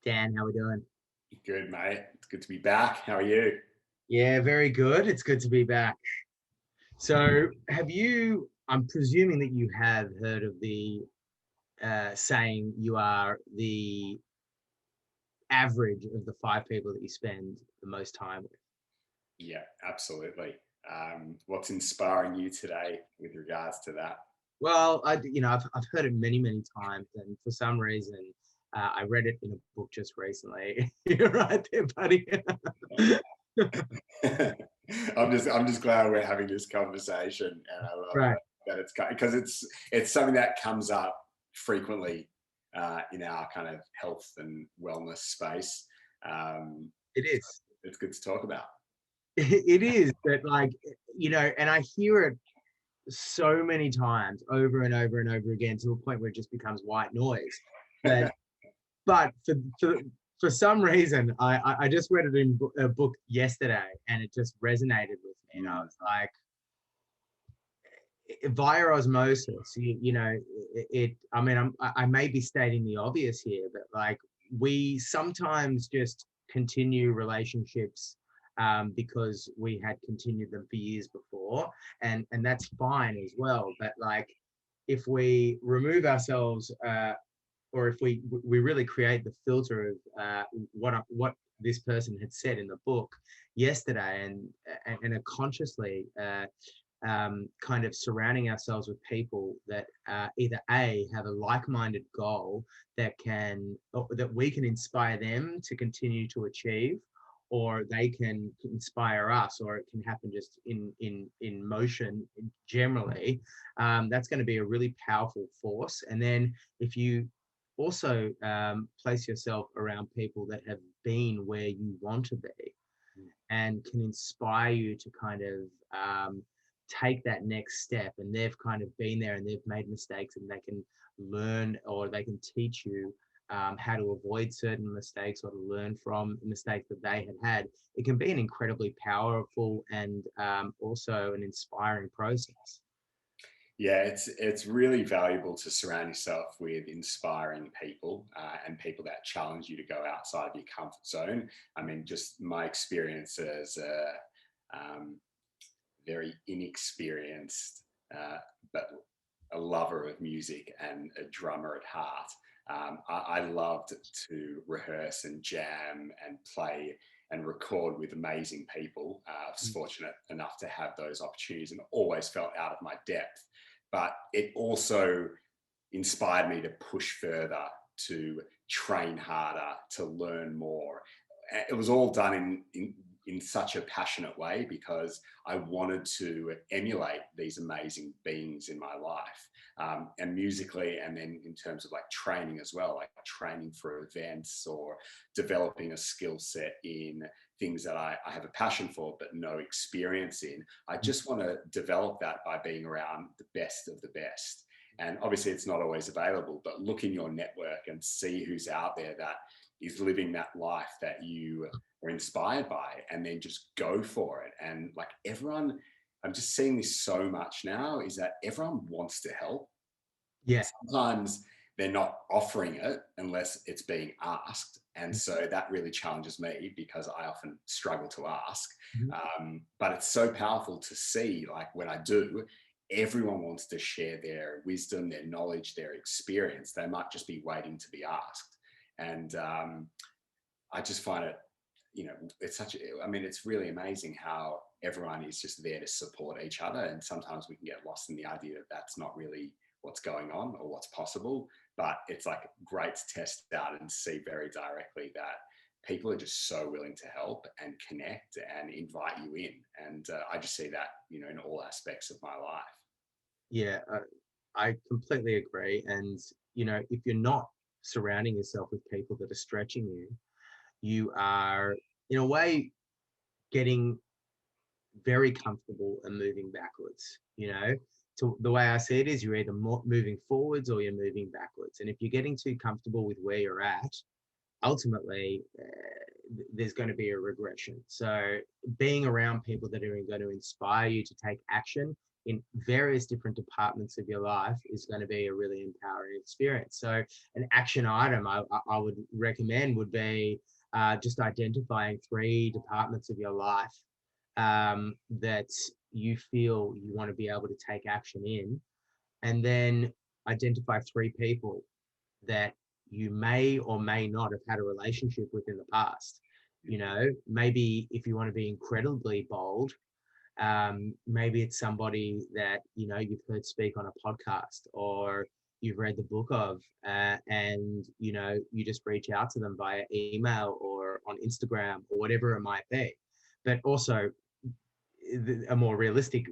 Dan, how we doing? Good, mate. It's good to be back. How are you? Yeah, very good. It's good to be back. So, I'm presuming that you have heard of the saying you are the average of the five people that you spend the most time with. Yeah, absolutely. What's inspiring you today with regards to that? Well, I've heard it many, many times, and for some reason, I read it in a book just recently. You're right there, buddy. I'm just glad we're having this conversation, and I love Right. that because it's something that comes up frequently in our kind of health and wellness space. Um, It so is. it's good to talk about. It is, but and I hear it so many times over and over and over again to a point where it just becomes white noise. But but for some reason, I just read it in a book yesterday, and it just resonated with me, and I Mm. was like, via osmosis, I mean, I may be stating the obvious here, but like we sometimes just continue relationships because we had continued them for years before, and that's fine as well. But like, if we remove ourselves, or if we really create the filter of what this person had said in the book yesterday, and are consciously kind of surrounding ourselves with people that either a have a like-minded goal that we can inspire them to continue to achieve, or they can inspire us, or it can happen just in motion generally. That's going to be a really powerful force. And then if you also place yourself around people that have been where you want to be and can inspire you to kind of take that next step, and they've kind of been there and they've made mistakes, and they can learn, or they can teach you how to avoid certain mistakes or to learn from mistakes that they had. It can be an incredibly powerful and also an inspiring process. Yeah, it's really valuable to surround yourself with inspiring people and people that challenge you to go outside of your comfort zone. I mean, just my experience as a very inexperienced but a lover of music and a drummer at heart. I loved to rehearse and jam and play and record with amazing people. I was fortunate enough to have those opportunities and always felt out of my depth. But it also inspired me to push further, to train harder, to learn more. It was all done in such a passionate way because I wanted to emulate these amazing beings in my life, and musically, and then in terms of like training as well, like training for events or developing a skill set in things that I have a passion for but no experience in. I just want to develop that by being around the best of the best. And obviously, it's not always available, but look in your network and see who's out there that is living that life that you are inspired by, and then just go for it. And like everyone, I'm just seeing this so much now, is that everyone wants to help. Yeah. Sometimes they're not offering it unless it's being asked. And so that really challenges me because I often struggle to ask. Mhm. But it's so powerful to see, like when I do, everyone wants to share their wisdom, their knowledge, their experience. They might just be waiting to be asked. And I just find it, it's I mean, it's really amazing how everyone is just there to support each other. And sometimes we can get lost in the idea that that's not really what's going on or what's possible. But it's like great to test out and see very directly that people are just so willing to help and connect and invite you in. And I just see that, in all aspects of my life. Yeah, I completely agree. And, if you're not surrounding yourself with people that are stretching you, you are, in a way, getting very comfortable and moving backwards. To the way I see it is, you're either moving forwards or you're moving backwards. And if you're getting too comfortable with where you're at, ultimately there's going to be a regression. So being around people that are going to inspire you to take action in various different departments of your life is going to be a really empowering experience. So an action item I would recommend would be just identifying 3 departments of your life that you feel you want to be able to take action in, and then identify 3 people that you may or may not have had a relationship with in the past. You know, maybe if you want to be incredibly bold, maybe it's somebody that, you know, you've heard speak on a podcast or you've read the book of, and, you know, you just reach out to them via email or on Instagram or whatever it might be. But also, a more realistic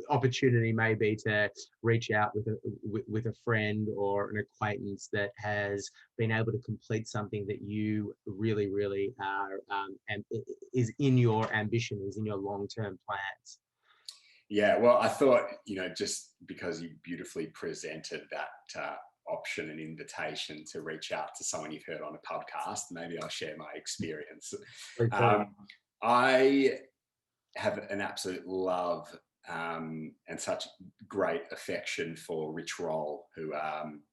opportunity may be to reach out with a friend or an acquaintance that has been able to complete something that you really, really are, and is in your ambition, is in your long-term plans. Yeah, well, I thought, just because you beautifully presented that option and invitation to reach out to someone you've heard on a podcast, maybe I'll share my experience. I have an absolute love and such great affection for Rich Roll, who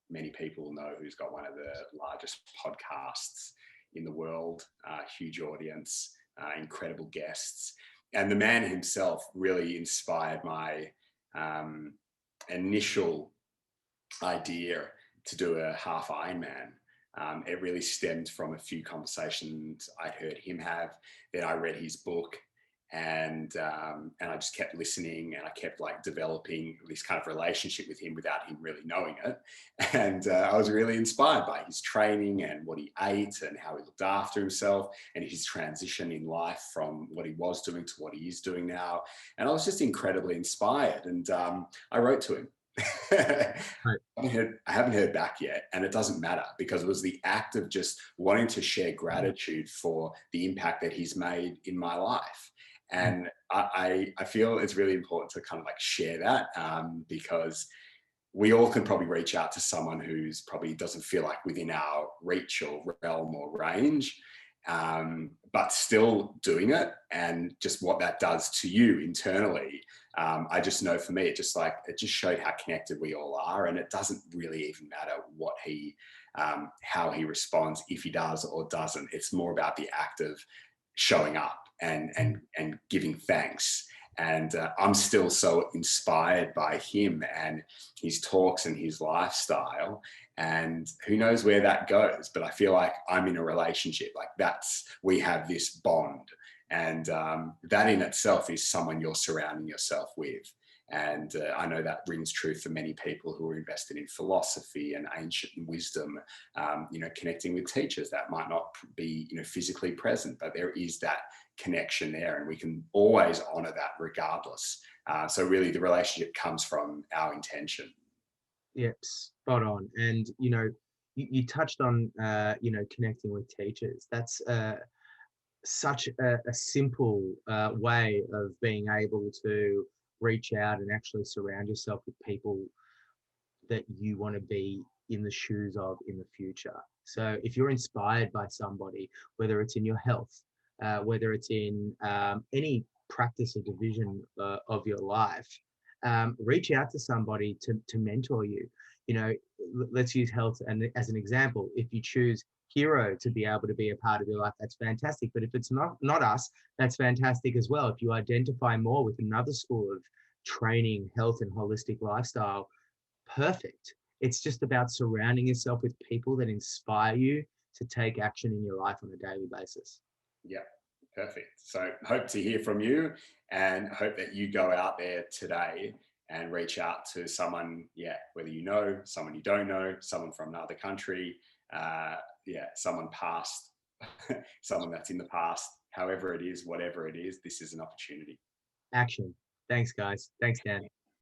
many people know, who's got one of the largest podcasts in the world, huge audience, incredible guests. And the man himself really inspired my initial idea to do a half Ironman. It really stemmed from a few conversations I'd heard him have. Then I read his book, and I just kept listening, and I kept like developing this kind of relationship with him without him really knowing it. And I was really inspired by his training and what he ate and how he looked after himself and his transition in life from what he was doing to what he is doing now. And I was just incredibly inspired. And I wrote to him. Right. I haven't heard back yet, and it doesn't matter, because it was the act of just wanting to share gratitude for the impact that he's made in my life. And I feel it's really important to kind of like share that, because we all can probably reach out to someone who's probably doesn't feel like within our reach or realm or range, but still doing it, and just what that does to you internally. I just know for me, it just showed how connected we all are, and it doesn't really even matter what how he responds, if he does or doesn't. It's more about the act of showing up and giving thanks. And I'm still so inspired by him and his talks and his lifestyle. And who knows where that goes, but I feel like I'm in a relationship like we have this bond. And that in itself is someone you're surrounding yourself with. And I know that rings true for many people who are invested in philosophy and ancient wisdom, connecting with teachers that might not be, physically present, but there is that connection there, and we can always honor that regardless. So really the relationship comes from our intention. Yep, spot on. And, you touched on, connecting with teachers. That's such a simple way of being able to reach out and actually surround yourself with people that you want to be in the shoes of in the future. So if you're inspired by somebody, whether it's in your health, whether it's in any practice or division of your life, reach out to somebody to mentor you. Let's use health and as an example. If you choose Hero to be able to be a part of your life, that's fantastic. But if it's not us, that's fantastic as well. If you identify more with another school of training, health, and holistic lifestyle, perfect. It's just about surrounding yourself with people that inspire you to take action in your life on a daily basis. Yeah, perfect. So hope to hear from you, and hope that you go out there today and reach out to someone, whether you know, someone you don't know, someone from another country, someone past, someone that's in the past, however it is, whatever it is, this is an opportunity. Action. Thanks, guys. Thanks, Dan.